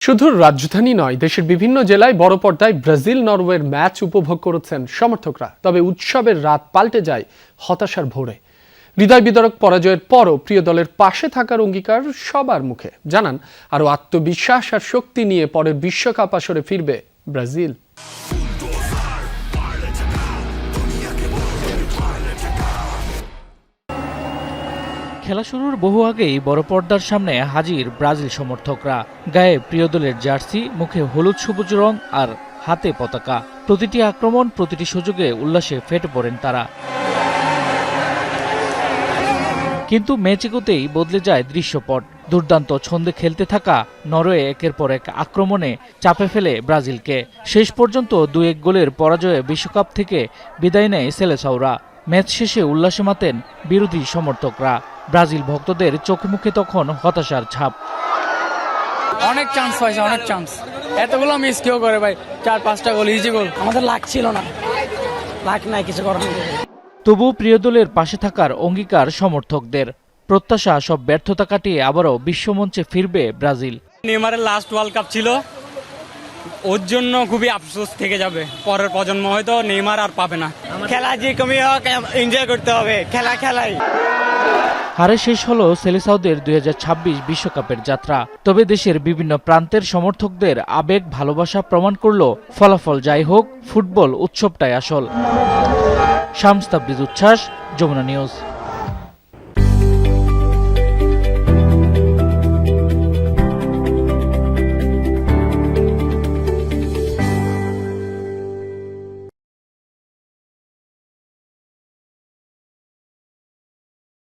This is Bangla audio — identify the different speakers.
Speaker 1: শুধু রাজধানী নয়, দেশের বিভিন্ন জেলায় বড় পর্দায় ব্রাজিল নরওয়ের ম্যাচ উপভোগ করেছেন সমর্থকরা। তবে উৎসবের রাত পাল্টে যায় হতাশার ভোরে। হৃদয় বিদারক পরাজয়ের পরও প্রিয় দলের পাশে থাকার অঙ্গীকার সবার মুখে। জানান, আরও আত্মবিশ্বাস আর শক্তি নিয়ে পরের বিশ্বকাপ আসরে ফিরবে ব্রাজিল।
Speaker 2: খেলা শুরুর বহু আগেই বড় পর্দার সামনে হাজির ব্রাজিল সমর্থকরা। গায়ে প্রিয় দলের জার্সি, মুখে হলুদ সবুজ রং আর হাতে পতাকা। প্রতিটি আক্রমণ, প্রতিটি সুযোগে উল্লাসে ফেটে পড়েন তারা। কিন্তু ম্যাচ এগোতেই বদলে যায় দৃশ্যপট। দুর্দান্ত ছন্দে খেলতে থাকা নরওয়ে একের পর এক আক্রমণে চাপে ফেলে ব্রাজিলকে। শেষ পর্যন্ত 2-1 গোলের পরাজয়ে বিশ্বকাপ থেকে বিদায় নেয় সেলেসাওরা। ম্যাচ শেষে উল্লাসে মাতেন বিরোধী সমর্থকরা। ব্রাজিল ভক্তদের চোখে মুখে তখন হতাশার ছাপ।
Speaker 3: অনেক চান্স পাইছে, অনেক চান্স। এতগুলো মিস কেউ করে ভাই? 4-5টা গোল, ইজি গোল।
Speaker 4: আমাদের লাক ছিল না, লাক নাই, কিছু করার নেই।
Speaker 2: তবু প্রিয় দলের পাশে থাকার অঙ্গীকার সমর্থকদের। প্রত্যাশা সব ব্যর্থতা কাটিয়ে আবারও বিশ্বমঞ্চে ফিরবে ব্রাজিল।
Speaker 3: নেইমারের লাস্ট ওয়ার্ল্ড কাপ ছিল, ওর জন্য খুবই আফসোস থেকে যাবে। পরের প্রজন্ম হয়তো নেইমার আর পাবে না। খেলা যে কমই হোক, এনজয় করতে হবে। খেলাই
Speaker 2: হারে শেষ হলো সেলেসাওদের 2026 বিশ্বকাপের যাত্রা। তবে দেশের বিভিন্ন প্রান্তের সমর্থকদের আবেগ, ভালোবাসা প্রমাণ করল ফলাফল যাই হোক, ফুটবল উৎসবটাই আসল। শামস তাবরিজ উচ্ছ্বাস, যমুনা নিউজ।